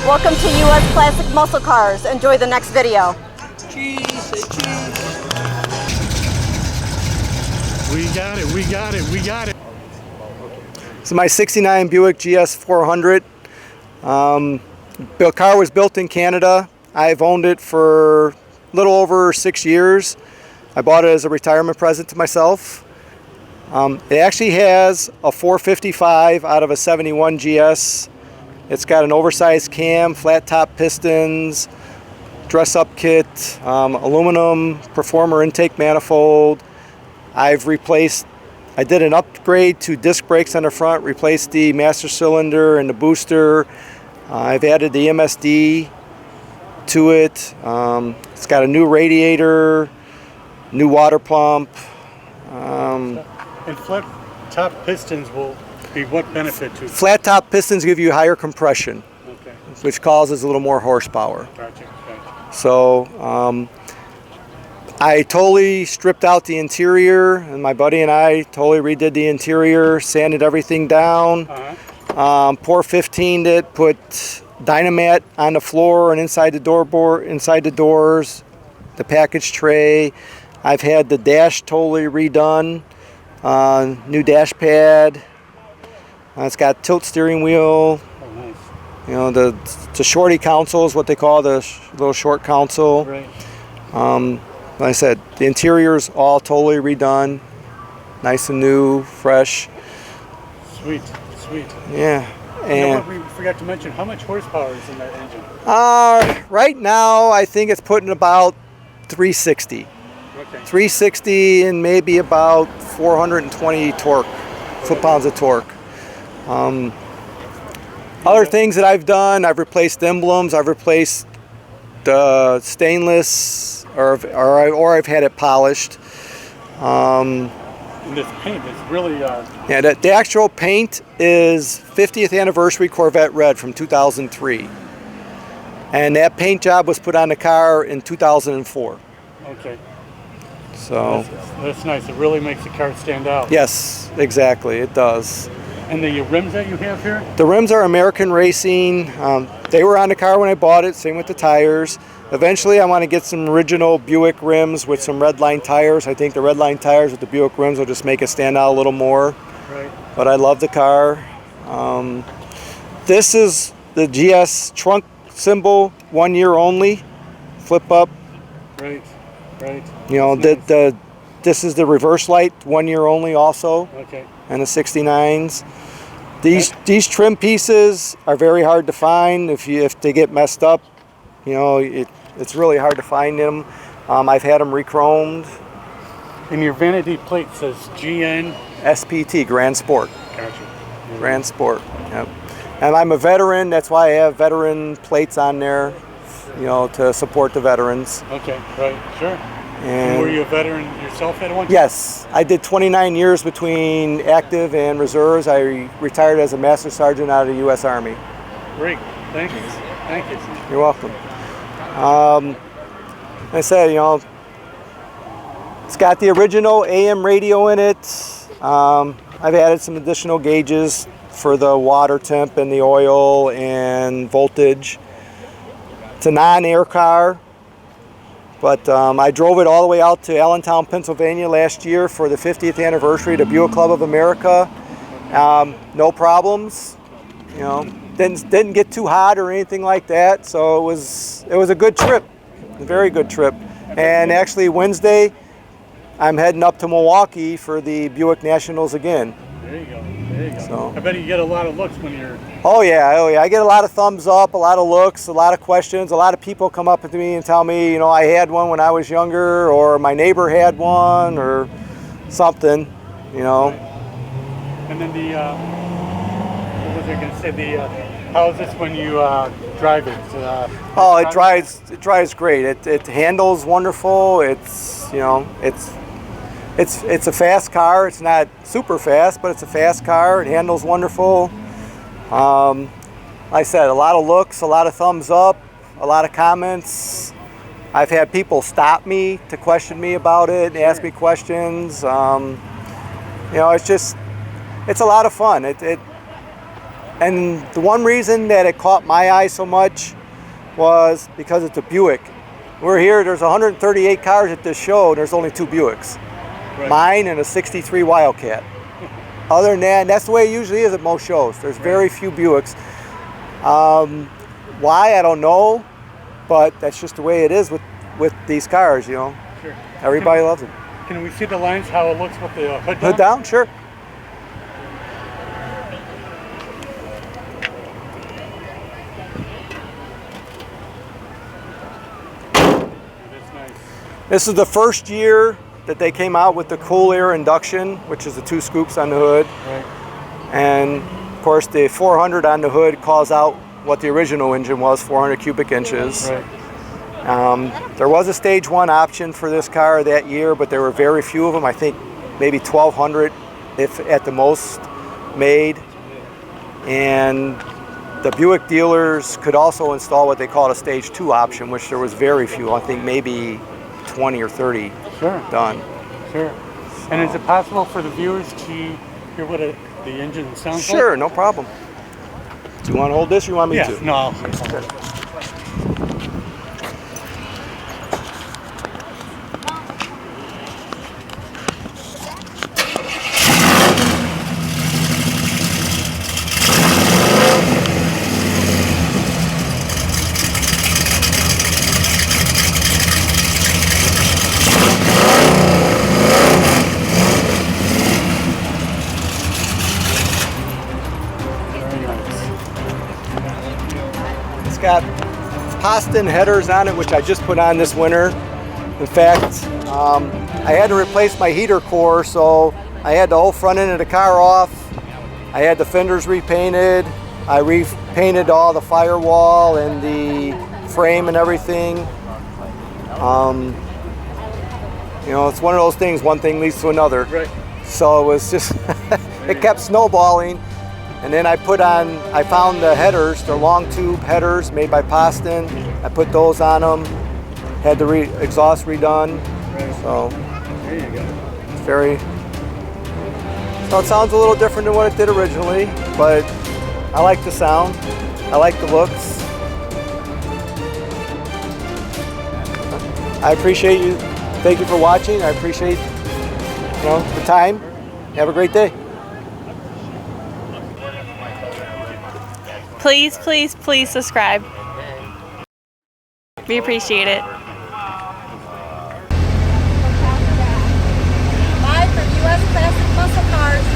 Welcome to US Classic Muscle Cars. Enjoy the next video. Cheese, say cheese. We got it, we got it, we got it. This is my 69 Buick GS 400. The car was built in Canada. I've owned it for a little over 6 years. I bought it as a retirement present to myself. It actually has a 455 out of a 71 GS. It's got an oversized cam, flat top pistons, dress-up kit, aluminum performer intake manifold. I did an upgrade to disc brakes on the front, replaced the master cylinder and the booster. I've added the MSD to it. It's got a new radiator, new water pump. And flat top pistons will be what benefit to? Flat top pistons give you higher compression, Okay. which causes a little more horsepower. Gotcha, gotcha. So I totally stripped out the interior, and my buddy and I totally redid the interior, sanded everything down, pour 15'd it, put Dynamat on the floor and inside the doors, the package tray. I've had the dash totally redone, new dash pad. It's got tilt steering wheel. Oh, nice. You know, the shorty console is what they call the little short console. Right. Like I said, the interior's all totally redone, nice and new, fresh. Sweet, sweet. Yeah. And you know what we forgot to mention, how much horsepower is in that engine? Right now, I think it's putting about 360. Okay. 360 and maybe about 420 torque, foot-pounds of torque. Other things that I've done, I've replaced emblems, I've replaced the stainless, or I've had it polished. And this paint is really... Yeah, the actual paint is 50th anniversary Corvette Red from 2003. And that paint job was put on the car in 2004. Okay. So that's nice. It really makes the car stand out. yes, exactly, it does. And the rims that you have here? The rims are American Racing. They were on the car when I bought it, same with the tires. Eventually I want to get some original Buick rims with some red line tires. I think the red line tires with the Buick rims will just make it stand out a little more. Right. But I love the car. This is the GS trunk symbol, 1 year only, flip up. Right, right. You know, Nice. this is the reverse light, 1 year only also. Okay. And the 69s. These trim pieces are very hard to find. If they get messed up, you know, it's really hard to find them. I've had them re-chromed. And your vanity plate says GN? SPT, Grand Sport. Gotcha. Grand Sport, yep. And I'm a veteran, that's why I have veteran plates on there, you know, to support the veterans. Okay, right, sure. And were you a veteran yourself at one time? yes, I did 29 years between active and reserves. I retired as a Master Sergeant out of the U.S. Army. Great, thank you, thank you. You're welcome. Like I said, you know, it's got the original AM radio in it. I've added some additional gauges for the water temp and the oil and voltage. It's a non-air car. But I drove it all the way out to Allentown, Pennsylvania last year for the 50th anniversary of the Buick Club of America. No problems, you know, didn't get too hot or anything like that. So it was a good trip, a very good trip. And actually Wednesday, I'm heading up to Milwaukee for the Buick Nationals again. There you go, there you go. So, I bet you get a lot of looks when you're... oh yeah, I get a lot of thumbs up, a lot of looks, a lot of questions. A lot of people come up to me and tell me, you know, I had one when I was younger, or my neighbor had one, or something, you know. And then the, what was I going to say, how is this when you drive it? Oh, it drives great. It handles wonderful. It's, you know, it's a fast car. It's not super fast, but it's a fast car. It handles wonderful. Like I said, a lot of looks, a lot of thumbs up, a lot of comments. I've had people stop me to question me about it and ask me questions. You know, it's a lot of fun. And the one reason that it caught my eye so much was because it's a Buick. We're here, there's 138 cars at this show, and there's only 2 Buicks. Right. Mine and a 63 Wildcat. Other than that, that's the way it usually is at most shows. There's very few Buicks. Why, I don't know, but that's just the way it is with these cars, you know. Sure. Everybody loves them. Can we see the lines, how it looks with the hood down? Hood down, sure. That's nice. This is the first year that they came out with the cool air induction, which is the 2 scoops on the hood. Right. And of course the 400 on the hood calls out what the original engine was, 400 cubic inches. Right. There was a stage 1 option for this car that year, but there were very few of them. I think maybe 1,200, if at the most, made. And the Buick dealers could also install what they called a stage 2 option, which there was very few. I think maybe 20 or 30 Sure. done. Sure. And is it possible for the viewers to hear what the engine sounds like? Sure, no problem. Do you want to hold this or you want me Yeah. to? No. I'll- It's got Poston headers on it, which I just put on this winter. In fact, I had to replace my heater core, so I had the whole front end of the car off. I had the fenders repainted. I repainted all the firewall and the frame and everything. You know, it's one of those things, one thing leads to another. Right. So it was just, it kept snowballing. And then I found the headers, the long tube headers made by Poston. I put those on them, had the exhaust redone. Right. So There you go. it's so it sounds a little different than what it did originally, but I like the sound, I like the looks. I appreciate you, thank you for watching. I appreciate, you know, the time. Have a great day. Please, please, please subscribe. We appreciate it. Live from US Classic Muscle Cars.